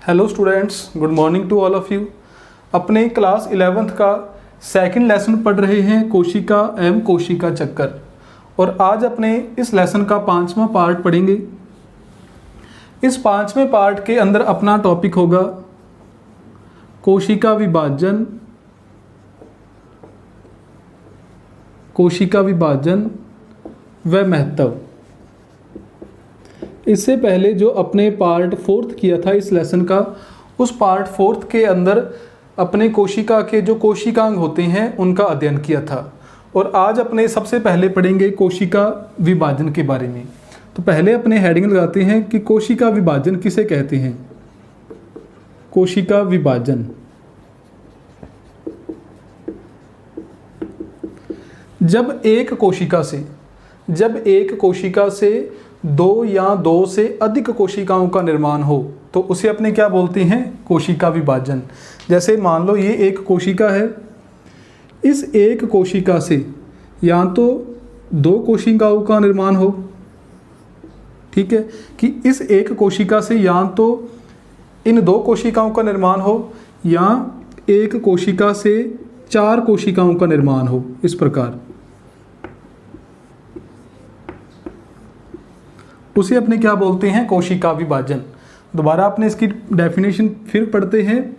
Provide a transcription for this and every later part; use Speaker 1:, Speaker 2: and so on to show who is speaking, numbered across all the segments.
Speaker 1: Hello students, good morning to all of you. अपने class 11th का second lesson पढ़ रहे हैं कोशिका एवं कोशिका चक्कर, और आज अपने इस लेसन का 5वां पार्ट पढ़ेंगे। इस 5वें पार्ट के अंदर अपना टॉपिक होगा कोशिका विभाजन, कोशिका विभाजन व महत्व। इससे पहले जो अपने पार्ट 4th किया था इस लेसन का, उस पार्ट 4th के अंदर अपने कोशिका के जो कोशिकांग होते हैं उनका अध्ययन किया था, और आज अपने सबसे पहले पढ़ेंगे कोशिका विभाजन के बारे में। तो पहले अपने हेडिंग लगाते हैं कि कोशिका विभाजन किसे कहते हैं। कोशिका विभाजन जब एक कोशिका से दो या दो से अधिक कोशिकाओं का निर्माण हो तो उसे अपने क्या बोलते हैं, कोशिका विभाजन। जैसे मान लो ये एक कोशिका है, इस एक कोशिका से या तो दो कोशिकाओं का निर्माण हो, ठीक है, कि इस एक कोशिका से या तो इन दो कोशिकाओं का निर्माण हो या एक कोशिका से 4 कोशिकाओं का निर्माण हो। इस प्रकार उसे अपने क्या बोलते हैं, कोशिका विभाजन। दोबारा अपने इसकी डेफिनेशन फिर पढ़ते हैं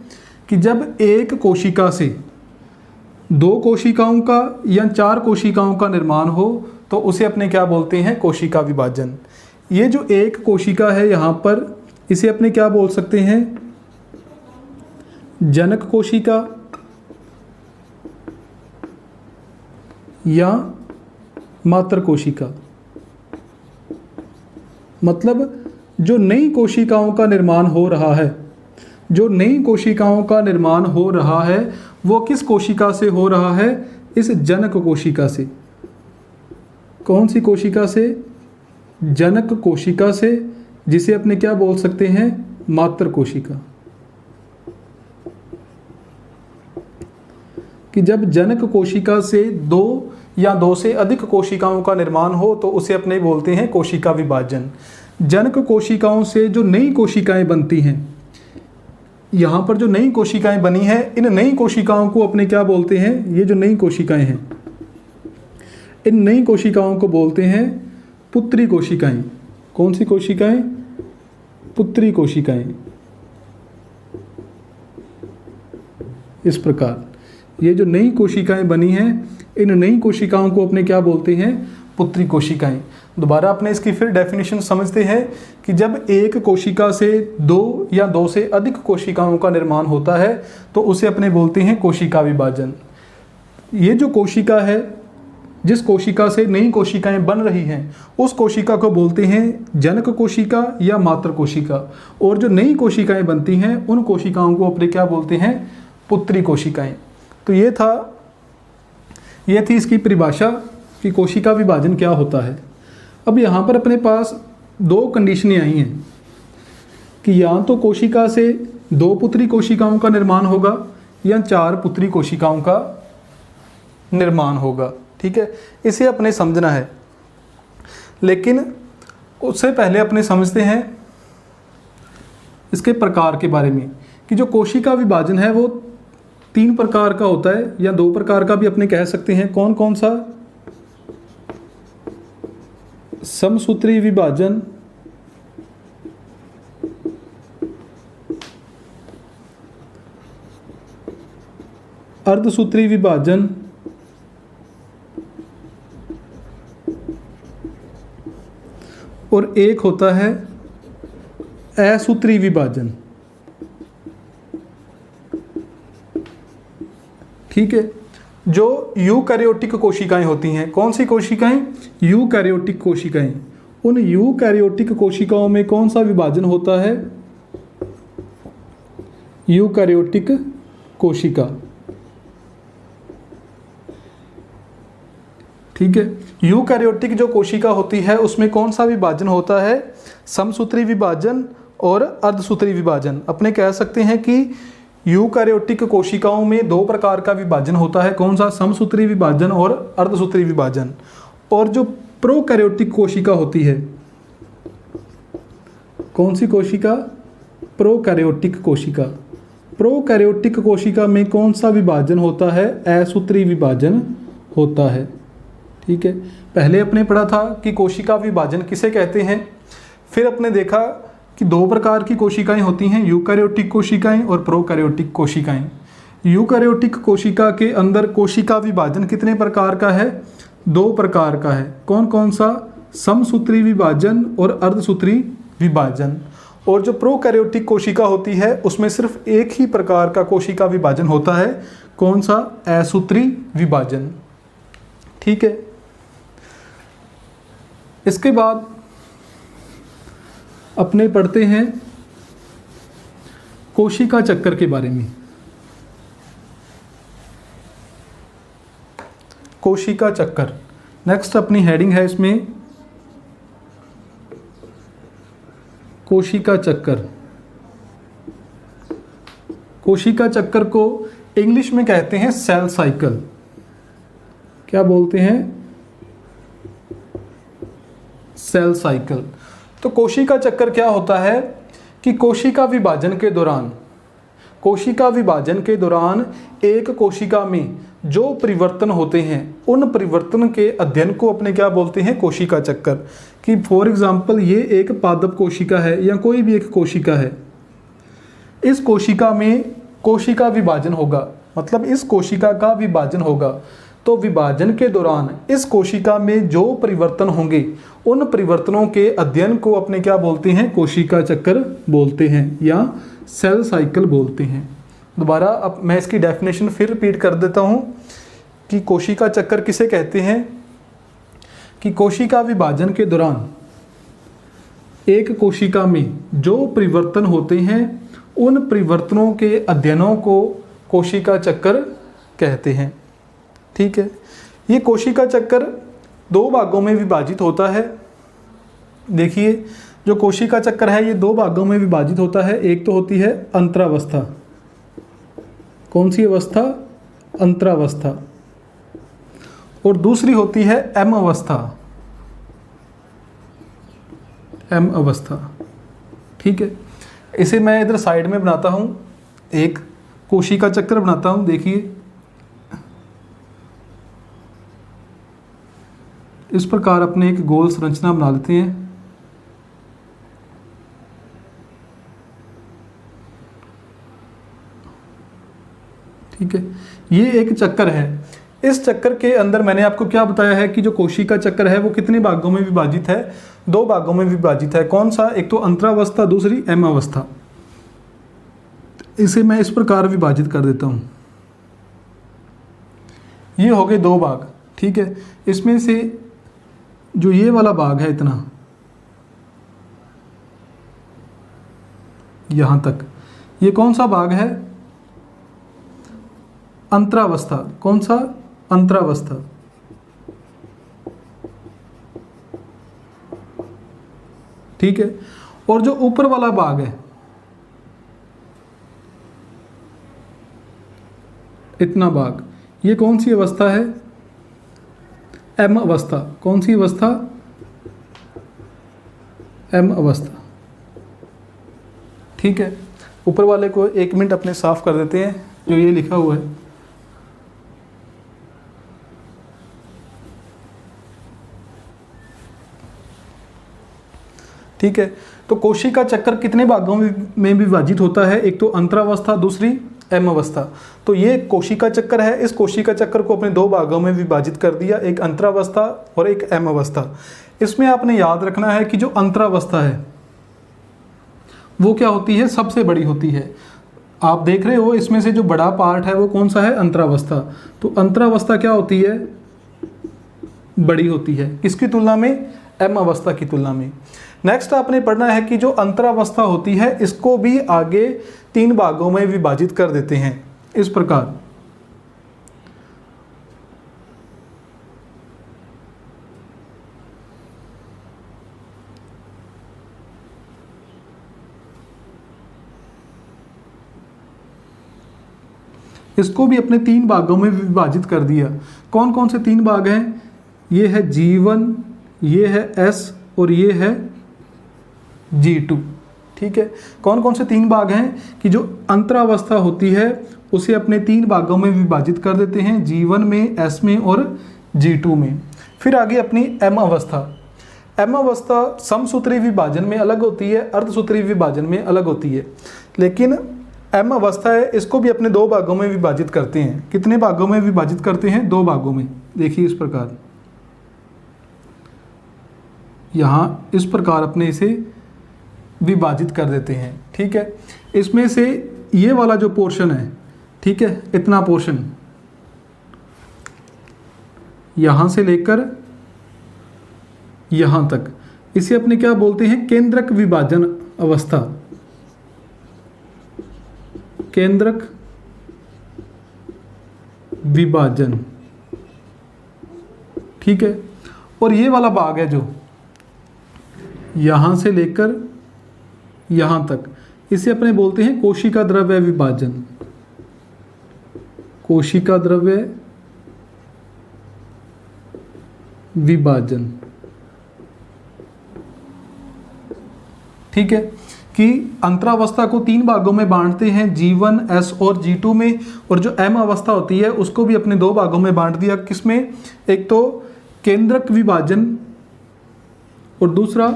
Speaker 1: कि जब एक कोशिका से 2 कोशिकाओं का या 4 कोशिकाओं का निर्माण हो तो उसे अपने क्या बोलते हैं, कोशिका विभाजन। ये जो एक कोशिका है यहाँ पर, इसे अपने क्या बोल सकते हैं, जनक कोशिका या मात्र कोशिका। मतलब जो नई कोशिकाओं का निर्माण हो रहा है, जो नई कोशिकाओं का निर्माण हो रहा है वो किस कोशिका से हो रहा है, इस जनक कोशिका से। कौन सी कोशिका से, जनक कोशिका से, जिसे अपने क्या बोल सकते हैं, मात्र कोशिका। कि जब जनक कोशिका से 2 या 2 से अधिक कोशिकाओं का निर्माण हो तो उसे अपने बोलते हैं कोशिका विभाजन। जनक कोशिकाओं से जो नई कोशिकाएं बनती हैं, यहाँ पर जो नई कोशिकाएं बनी हैं, इन नई कोशिकाओं को अपने क्या बोलते हैं, ये जो नई कोशिकाएं हैं इन नई कोशिकाओं को बोलते हैं पुत्री कोशिकाएं। कौन सी कोशिकाएं, पुत्री कोशिकाएं। इस प्रकार ये जो नई कोशिकाएं बनी हैं, इन नई कोशिकाओं को अपने क्या बोलते हैं, पुत्री कोशिकाएं। दोबारा अपने इसकी फिर डेफिनेशन समझते हैं कि जब एक कोशिका से 2 या 2 से अधिक कोशिकाओं का निर्माण होता है तो उसे अपने बोलते हैं कोशिका विभाजन। ये जो कोशिका है, जिस कोशिका से नई कोशिकाएं बन रही हैं, उस कोशिका को बोलते हैं जनक कोशिका या मात्र कोशिका, और जो नई कोशिकाएं बनती हैं उन कोशिकाओं को अपने क्या बोलते हैं, पुत्री कोशिकाएं। तो ये थी इसकी परिभाषा कि कोशिका विभाजन क्या होता है। अब यहाँ पर अपने पास 2 कंडीशनें आई हैं कि या तो कोशिका से 2 पुत्री कोशिकाओं का निर्माण होगा या 4 पुत्री कोशिकाओं का निर्माण होगा, ठीक है। इसे अपने समझना है, लेकिन उससे पहले अपने समझते हैं इसके प्रकार के बारे में कि जो कोशिका विभाजन है वो 3 प्रकार का होता है, या 2 प्रकार का भी अपने कह सकते हैं। कौन कौन सा, समसूत्री विभाजन, अर्धसूत्री विभाजन और एक होता है असूत्री विभाजन, ठीक है। जो यूकैरियोटिक कोशिकाएं होती हैं, कौन सी कोशिकाएं, यूकैरियोटिक कोशिकाएं। उन यूकैरियोटिक कोशिकाओं में कौन सा विभाजन होता है, यूकैरियोटिक कोशिका, ठीक है। यूकैरियोटिक जो कोशिका होती है उसमें कौन सा विभाजन होता है, समसूत्री विभाजन और अर्धसूत्री विभाजन। अपने कह सकते हैं कि यूकैरियोटिक कोशिकाओं में 2 प्रकार का विभाजन होता है। कौन सा, समसूत्री विभाजन और अर्धसूत्री विभाजन। और जो प्रोकैरियोटिक कोशिका होती है, कौन सी कोशिका, प्रोकैरियोटिक कोशिका। प्रोकैरियोटिक कोशिका में कौन सा विभाजन होता है? असूत्री विभाजन होता है। ठीक है, पहले अपने पढ़ा था कि कोशिका विभाजन किसे कहते हैं। फिर अपने देखा कि दो प्रकार की कोशिकाएं होती हैं, यूकैरियोटिक कोशिकाएं और प्रोकैरियोटिक कोशिकाएं। यूकैरियोटिक कोशिका के अंदर कोशिका विभाजन कितने प्रकार का है? 2 प्रकार का है। कौन कौन सा? समसूत्री विभाजन और अर्धसूत्री विभाजन। और जो प्रोकैरियोटिक कोशिका होती है उसमें सिर्फ एक ही प्रकार का कोशिका विभाजन होता है। कौन सा? असूत्री विभाजन। ठीक है, इसके बाद अपने पढ़ते हैं कोशिका चक्कर के बारे में। कोशिका चक्कर नेक्स्ट अपनी हेडिंग है इसमें, कोशिका चक्कर। कोशिका चक्कर को इंग्लिश में कहते हैं सेल साइकिल। क्या बोलते हैं? Cell cycle. तो कोशिका चक्कर क्या होता है कि कोशिका विभाजन के दौरान एक कोशिका में जो परिवर्तन होते हैं उन परिवर्तन के अध्ययन को अपने क्या बोलते हैं? कोशिका चक्कर। कि फॉर एग्जांपल ये एक पादप कोशिका है या कोई भी एक कोशिका है, इस कोशिका में कोशिका विभाजन होगा, मतलब इस कोशिका का विभाजन होगा। तो विभाजन के दौरान इस कोशिका में जो परिवर्तन होंगे उन परिवर्तनों के अध्ययन को अपने क्या बोलते हैं? कोशिका चक्कर बोलते हैं या सेल साइकिल बोलते हैं। दोबारा अब मैं इसकी डेफिनेशन फिर रिपीट कर देता हूँ कि कोशिका चक्कर किसे कहते हैं। कि कोशिका विभाजन के दौरान एक कोशिका में जो परिवर्तन होते हैं उन परिवर्तनों के अध्ययनों को कोशिका चक्कर कहते हैं। ठीक है, ये कोशिका चक्कर 2 भागों में विभाजित होता है। देखिए, जो कोशिका चक्कर है ये 2 भागों में विभाजित होता है। एक तो होती है अंतरावस्था। कौन सी अवस्था? अंतरावस्था। और दूसरी होती है एम अवस्था। एम अवस्था। ठीक है, इसे मैं इधर साइड में बनाता हूं, एक कोशिका चक्कर बनाता हूं। देखिए, इस प्रकार अपने एक गोल संरचना बना लेते हैं। ठीक है, ये एक चक्कर है। इस चक्कर के अंदर मैंने आपको क्या बताया है कि जो कोशिका चक्कर है वो कितने भागों में विभाजित है? 2 भागों में विभाजित है। कौन सा? एक तो अंतरावस्था, दूसरी एम अवस्था। इसे मैं इस प्रकार विभाजित कर देता हूं। ये हो गए 2 भाग। ठीक है, इसमें से जो ये वाला भाग है इतना यहां तक, ये कौन सा भाग है? अंतरावस्था। कौन सा? अंतरावस्था। ठीक है, और जो ऊपर वाला भाग है इतना भाग, ये कौन सी अवस्था है? एम अवस्था। कौन सी अवस्था? एम अवस्था। ठीक है, ऊपर वाले को 1 मिनट अपने साफ कर देते हैं जो ये लिखा हुआ है। ठीक है, तो कोशिका चक्कर कितने भागों में विभाजित होता है? एक तो अंतरावस्था, दूसरी एम अवस्था। तो ये कोशिका चक्कर है। इस कोशिका चक्कर को अपने 2 भागों में विभाजित कर दिया, एक अंतरावस्था और एक एम अवस्था। इसमें आपने याद रखना है कि जो अंतरावस्था है वो क्या होती है? सबसे बड़ी होती है। आप देख रहे हो इसमें से जो बड़ा पार्ट है वो कौन सा है? अंतरावस्था। तो अंतरावस्था क्या होती है? बड़ी होती है। किसकी तुलना में? एम अवस्था की तुलना में। नेक्स्ट आपने पढ़ना है कि जो अंतरावस्था होती है इसको भी आगे 3 भागों में विभाजित कर देते हैं इस प्रकार। इसको भी अपने 3 भागों में विभाजित कर दिया। कौन कौन से 3 भाग हैं? ये है G1, ये है S और ये है G2। ठीक है। कौन कौन से 3 भाग हैं कि जो अंतरावस्था होती है उसे अपने 3 भागों में विभाजित कर देते हैं, G1 में, S में और G2 में। फिर आगे अपनी M अवस्था। M अवस्था समसूत्री विभाजन में अलग होती है, अर्धसूत्री विभाजन में अलग होती है, लेकिन M अवस्था है इसको भी अपने 2 भागों में विभाजित करते हैं। कितने भागों में विभाजित करते हैं? 2 भागों में। देखिए इस प्रकार, यहाँ इस प्रकार अपने इसे विभाजित कर देते हैं, ठीक है। इसमें से ये वाला जो पोर्शन है, ठीक है, इतना पोर्शन यहाँ से लेकर यहाँ तक, इसे अपने क्या बोलते हैं? केंद्रक विभाजन अवस्था। केंद्रक विभाजन, ठीक है। और ये वाला भाग है जो यहाँ से लेकर यहाँ तक, इसे अपने बोलते हैं कोशिका द्रव्य विभाजन। कोशिका द्रव्य विभाजन, ठीक है। कि अंतरावस्था को 3 भागों में बांटते हैं, G1, S और G2 में, और जो M अवस्था होती है उसको भी अपने 2 भागों में बांट दिया। किसमें? एक तो केंद्रक विभाजन और दूसरा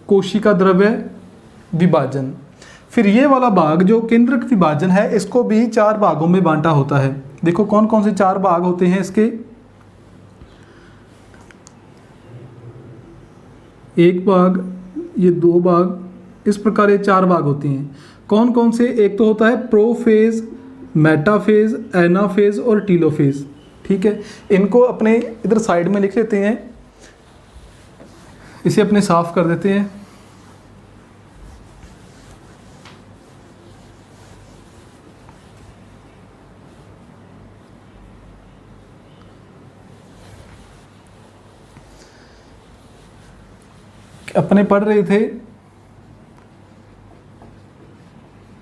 Speaker 1: कोशिका द्रव्य विभाजन। फिर ये वाला भाग जो केंद्रक विभाजन है इसको भी 4 भागों में बांटा होता है। देखो कौन कौन से 4 भाग होते हैं इसके? एक भाग, ये 2 भाग, इस प्रकार ये 4 भाग होते हैं। कौन कौन से? एक तो होता है प्रोफेज, मेटाफेज, एनाफेज और टीलोफेज, ठीक है। इनको अपने इधर साइड में लिख लेते हैं, इसे अपने साफ कर देते हैं। अपने पढ़ रहे थे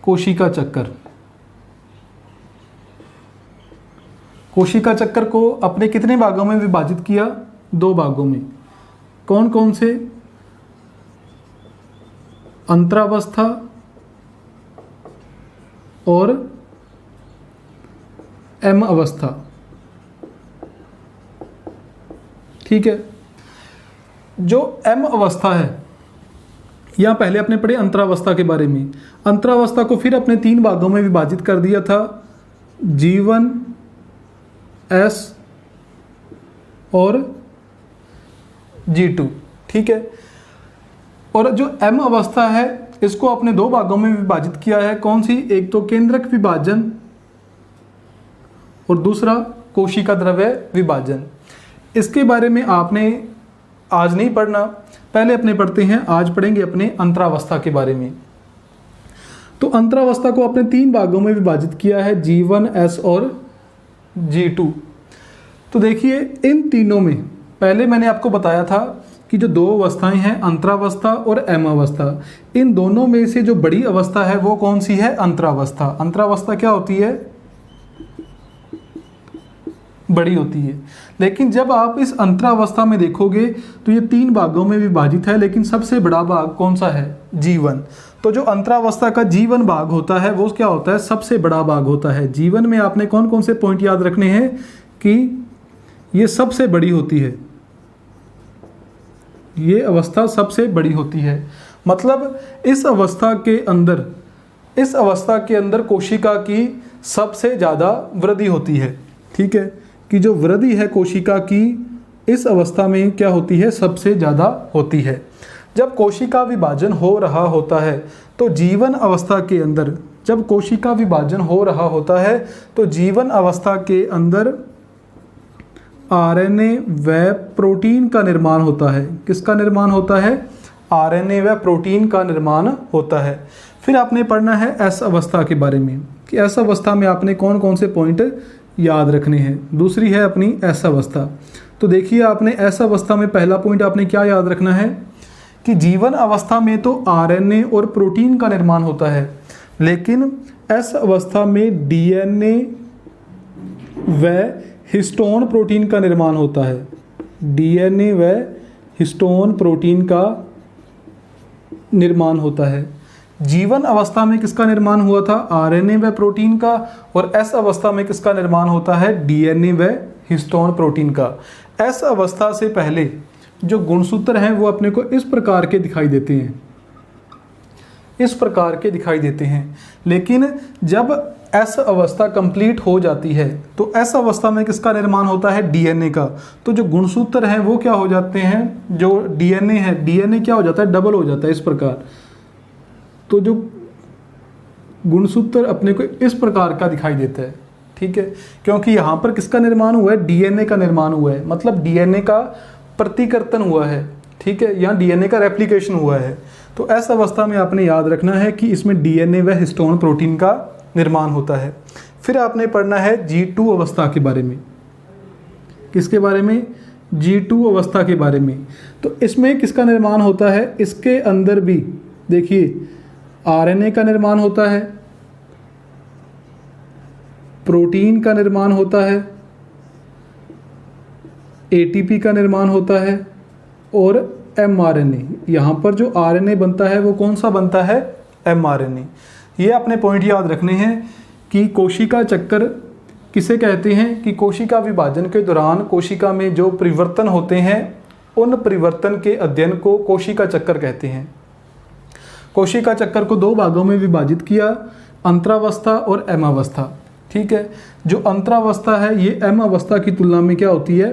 Speaker 1: कोशिका चक्कर। कोशिका चक्कर को अपने कितने भागों में विभाजित किया? 2 भागों में। कौन कौन से? अंतरावस्था और M अवस्था, ठीक है। जो M अवस्था है, यहाँ पहले अपने पढ़े अंतरावस्था के बारे में। अंतरावस्था को फिर अपने 3 भागों में विभाजित कर दिया था, G1, S और G2, ठीक है। और जो M अवस्था है इसको अपने 2 भागों में विभाजित किया है। कौन सी? एक तो केंद्रक विभाजन और दूसरा कोशिका द्रव्य विभाजन। इसके बारे में आपने आज नहीं पढ़ना, पहले अपने पढ़ते हैं, आज पढ़ेंगे अपने अंतरावस्था के बारे में। तो अंतरावस्था को अपने 3 भागों में विभाजित किया है, G1, S और G2। तो देखिए इन तीनों में पहले मैंने आपको बताया था कि जो 2 अवस्थाएं हैं, अंतरावस्था और M अवस्था, इन दोनों में से जो बड़ी अवस्था है वो कौन सी है? अंतरावस्था। अंतरावस्था क्या होती है? बड़ी होती है। लेकिन जब आप इस अंतरावस्था में देखोगे तो ये 3 भागों में विभाजित है, लेकिन सबसे बड़ा भाग कौन सा है? G1। तो जो अंतरावस्था का G1 भाग होता है वो क्या होता है? सबसे बड़ा भाग होता है। G1 में आपने कौन कौन से पॉइंट याद रखने हैं कि ये सबसे बड़ी होती है, ये अवस्था सबसे बड़ी होती है। मतलब इस अवस्था के अंदर कोशिका की सबसे ज़्यादा वृद्धि होती है, ठीक है। कि जो वृद्धि है कोशिका की इस अवस्था में क्या होती है? सबसे ज़्यादा होती है। जब कोशिका विभाजन हो रहा होता है तो G1 अवस्था के अंदर, जब कोशिका विभाजन हो रहा होता है तो G1 अवस्था के अंदर RNA व प्रोटीन का निर्माण होता है। किसका निर्माण होता है? RNA व प्रोटीन का निर्माण होता है। फिर आपने पढ़ना है S अवस्था के बारे में कि S अवस्था में आपने कौन कौन से पॉइंट याद रखने हैं। दूसरी है अपनी S अवस्था। तो देखिए आपने S अवस्था में पहला पॉइंट आपने क्या याद रखना है कि G1 अवस्था में तो RNA और प्रोटीन का निर्माण होता है, लेकिन S अवस्था में DNA व हिस्टोन प्रोटीन का निर्माण होता है। DNA व हिस्टोन प्रोटीन का निर्माण होता है। जीवन अवस्था में किसका निर्माण हुआ था? आरएनए व प्रोटीन का। और एस अवस्था में किसका निर्माण होता है? डीएनए व हिस्टोन प्रोटीन का। एस अवस्था से पहले जो गुणसूत्र हैं वो अपने को इस प्रकार के दिखाई देते हैं, इस प्रकार के दिखाई देते हैं। लेकिन जब एस अवस्था कंप्लीट हो जाती है तो एस अवस्था में किसका निर्माण होता है? डीएनए का। तो जो गुणसूत्र हैं वो क्या हो जाते हैं? जो डीएनए है, डीएनए क्या हो जाता है? डबल हो जाता है इस प्रकार। तो जो गुणसूत्र अपने को इस प्रकार का दिखाई देता है, ठीक है, क्योंकि यहाँ पर किसका निर्माण हुआ है? डीएनए का निर्माण हुआ है, मतलब डीएनए का प्रतिकर्तन हुआ है, ठीक है, यहाँ डीएनए का रेप्लिकेशन हुआ है। तो ऐसा अवस्था में आपने याद रखना है कि इसमें डीएनए व हिस्टोन प्रोटीन का निर्माण होता है। फिर आपने पढ़ना है G2 अवस्था के बारे में। किसके बारे में? G2 अवस्था के बारे में। तो इसमें किसका निर्माण होता है? इसके अंदर भी देखिए आरएनए का निर्माण होता है, प्रोटीन का निर्माण होता है, एटीपी का निर्माण होता है और एमआरएनए। यहाँ पर जो आरएनए बनता है वो कौन सा बनता है? एमआरएनए। ये अपने पॉइंट याद रखने हैं कि कोशिका चक्कर किसे कहते हैं? कि कोशिका विभाजन के दौरान कोशिका में जो परिवर्तन होते हैं उन परिवर्तन के अध्ययन को कोशिका चक्कर कहते हैं। कोशिका चक्कर को दो भागों में विभाजित किया, अंतरावस्था और एम अवस्था, ठीक है। जो अंतरावस्था है ये एम अवस्था की तुलना में क्या होती है?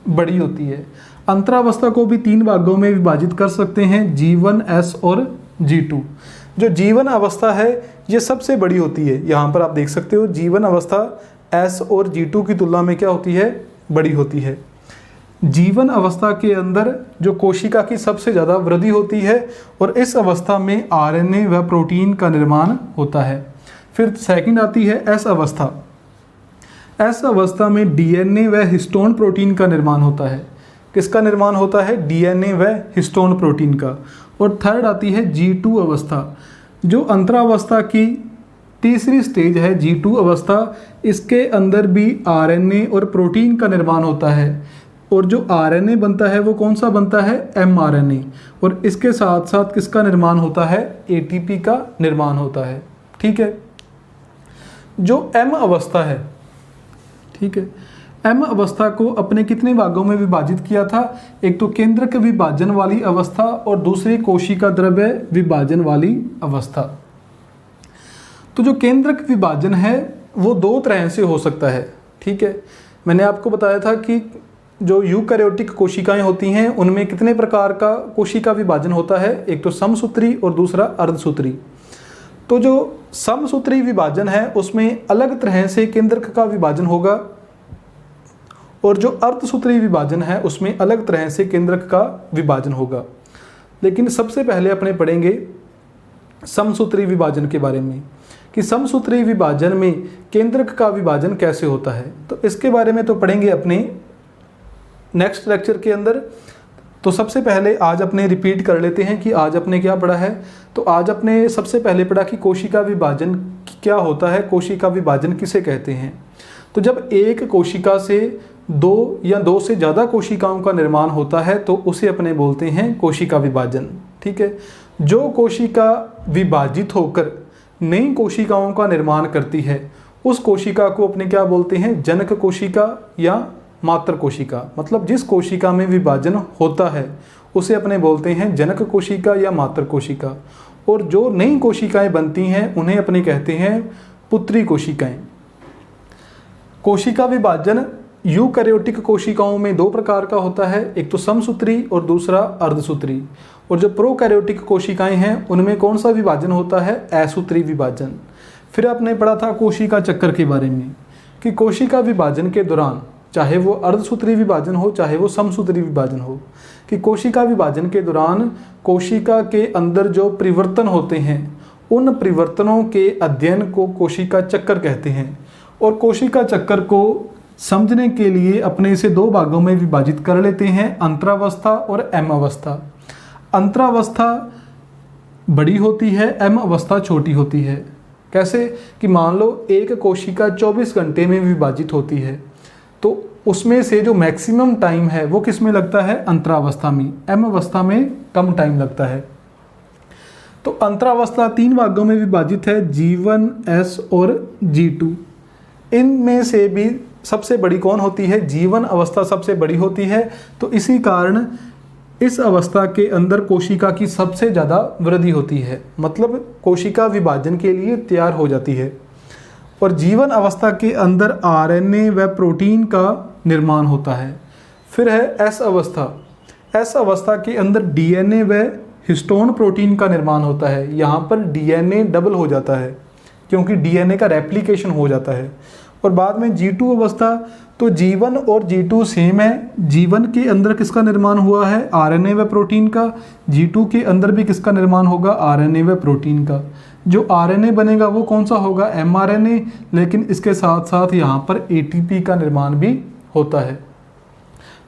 Speaker 1: बड़ी होती है। अंतरावस्था को भी तीन भागों में विभाजित कर सकते हैं, G1, S और G2। जो जीवन अवस्था है ये सबसे बड़ी होती है। यहाँ पर आप देख सकते हो जीवन अवस्था S और G2 की तुलना में क्या होती है? बड़ी होती है। जीवन अवस्था के अंदर जो कोशिका की सबसे ज़्यादा वृद्धि होती है और इस अवस्था में आरएनए व प्रोटीन का निर्माण होता है। फिर सेकंड आती है एस अवस्था। एस अवस्था में डीएनए व हिस्टोन प्रोटीन का निर्माण होता है। किसका निर्माण होता है? डीएनए व हिस्टोन प्रोटीन का। और थर्ड आती है G2 अवस्था, जो अंतरावस्था की तीसरी स्टेज है G2 अवस्था। इसके अंदर भी आरएनए और प्रोटीन का निर्माण होता है और जो आरएनए बनता है वो कौन सा बनता है? एमआरएनए। और इसके साथ साथ किसका निर्माण होता है? एटीपी का निर्माण होता है, ठीक है। जो एम अवस्था है, ठीक है, एम अवस्था को अपने कितने भागों में विभाजित किया था? एक तो केंद्रक विभाजन वाली अवस्था और दूसरी कोशिका द्रव्य विभाजन वाली अवस्था। तो जो केंद्रक विभाजन है वो दो तरह से हो सकता है, ठीक है। मैंने आपको बताया था कि जो यूकैरियोटिक कोशिकाएं होती हैं उनमें कितने प्रकार का कोशिका विभाजन होता है? एक तो समसूत्री और दूसरा अर्धसूत्री। तो जो समसूत्री विभाजन है उसमें अलग तरह से केंद्रक का विभाजन होगा और जो अर्धसूत्री विभाजन है उसमें अलग तरह से केंद्रक का विभाजन होगा। लेकिन सबसे पहले अपने पढ़ेंगे समसूत्री विभाजन के बारे में कि समसूत्री विभाजन में केंद्रक का विभाजन कैसे होता है। तो इसके बारे में तो पढ़ेंगे अपने नेक्स्ट लेक्चर के अंदर। तो सबसे पहले आज अपने रिपीट कर लेते हैं कि आज अपने क्या पढ़ा है। तो आज अपने सबसे पहले पढ़ा कि कोशिका विभाजन क्या होता है, कोशिका विभाजन किसे कहते हैं। तो जब एक कोशिका से दो या दो से ज़्यादा कोशिकाओं का निर्माण होता है तो उसे अपने बोलते हैं कोशिका विभाजन, ठीक है। जो कोशिका विभाजित होकर नई कोशिकाओं का निर्माण करती है उस कोशिका को अपने क्या बोलते हैं? जनक कोशिका या मात्र कोशिका। मतलब जिस कोशिका में विभाजन होता है उसे अपने बोलते हैं जनक कोशिका या मात्र कोशिका। और जो नई कोशिकाएं बनती हैं उन्हें अपने कहते हैं पुत्री कोशिकाएं। कोशिका विभाजन यूकैरियोटिक कोशिकाओं में दो प्रकार का होता है, एक तो समसूत्री और दूसरा अर्धसूत्री। और जो प्रोकैरियोटिक कोशिकाएं हैं उनमें कौन सा विभाजन होता है? असूत्री विभाजन। फिर आपने पढ़ा था कोशिका चक्कर के बारे में कि कोशिका विभाजन के दौरान चाहे वो अर्धसूत्री विभाजन हो चाहे वो समसूत्री विभाजन हो, कि कोशिका विभाजन के दौरान कोशिका के अंदर जो परिवर्तन होते हैं उन परिवर्तनों के अध्ययन को कोशिका चक्कर कहते हैं। और कोशिका चक्कर को समझने के लिए अपने इसे दो भागों में विभाजित कर लेते हैं, अंतरावस्था और एम अवस्था। अंतरावस्था बड़ी होती है, एम अवस्था छोटी होती है। कैसे? कि मान लो एक कोशिका 24 घंटे में विभाजित होती है तो उसमें से जो मैक्सिमम टाइम है वो किस में लगता है? अंतरावस्था में। एम अवस्था में कम टाइम लगता है। तो अंतरावस्था 3 भागों में विभाजित है, G1, S और G2। इनमें से भी सबसे बड़ी कौन होती है? G1 अवस्था सबसे बड़ी होती है। तो इसी कारण इस अवस्था के अंदर कोशिका की सबसे ज़्यादा वृद्धि होती है, मतलब कोशिका विभाजन के लिए तैयार हो जाती है। और G1 अवस्था के अंदर RNA व प्रोटीन का निर्माण होता है। फिर है S अवस्था। S अवस्था के अंदर DNA व हिस्टोन प्रोटीन का निर्माण होता है। यहाँ पर DNA डबल हो जाता है क्योंकि DNA का रेप्लिकेशन हो जाता है। और बाद में G2 अवस्था, तो G1 और G2 सेम है। G1 के अंदर किसका निर्माण हुआ है? RNA व प्रोटीन का। G2 के अंदर भी किसका निर्माण होगा? RNA व प्रोटीन का। जो RNA बनेगा वो कौन सा होगा? mRNA, लेकिन इसके साथ साथ यहाँ पर ATP का निर्माण भी होता है।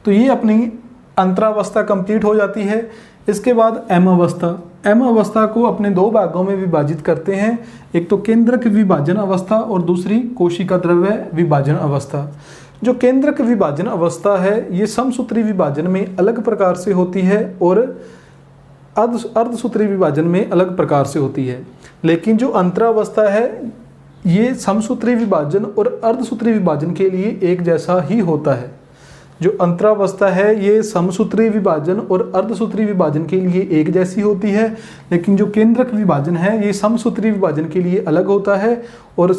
Speaker 1: तो ये अपनी अंतरावस्था कंप्लीट हो जाती है। इसके बाद M अवस्था। M अवस्था को अपने 2 भागों में विभाजित करते हैं, एक तो केंद्रक विभाजन अवस्था और दूसरी कोशिका द्रव्य विभाजन अवस्था। जो केंद्रक विभाजन अवस्था है ये समसूत्री विभाजन में अलग प्रकार से होती है और अर्धसूत्री विभाजन में अलग प्रकार से होती है। लेकिन जो अंतरावस्था है ये समसूत्री विभाजन और अर्धसूत्री विभाजन के लिए एक जैसा ही होता है। जो अंतरावस्था है ये समसूत्री विभाजन और अर्धसूत्री विभाजन के लिए एक जैसी होती है, लेकिन जो केंद्रक विभाजन है ये समसूत्री विभाजन के लिए अलग होता है और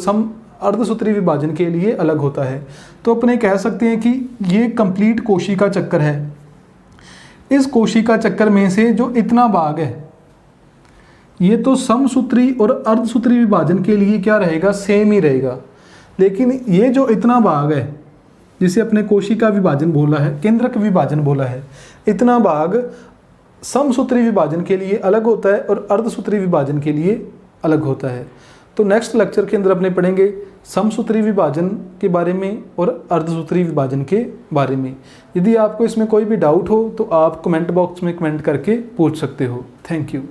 Speaker 1: अर्धसूत्री विभाजन के लिए अलग होता है। तो अपने कह सकते हैं कि ये कंप्लीट कोशिका चक्कर है। इस कोशिका चक्कर में से जो इतना भाग है ये तो समसूत्री और अर्धसूत्री विभाजन के लिए क्या रहेगा? सेम ही रहेगा। लेकिन ये जो इतना भाग है जिसे अपने कोशिका विभाजन बोला है, केंद्रक विभाजन बोला है, इतना भाग समसूत्री विभाजन के लिए अलग होता है और अर्धसूत्री विभाजन के लिए अलग होता है। तो नेक्स्ट लेक्चर के अंदर अपने पढ़ेंगे समसूत्री विभाजन के बारे में और अर्धसूत्री विभाजन के बारे में। यदि आपको इसमें कोई भी डाउट हो तो आप कमेंट बॉक्स में कमेंट करके पूछ सकते हो। Thank you.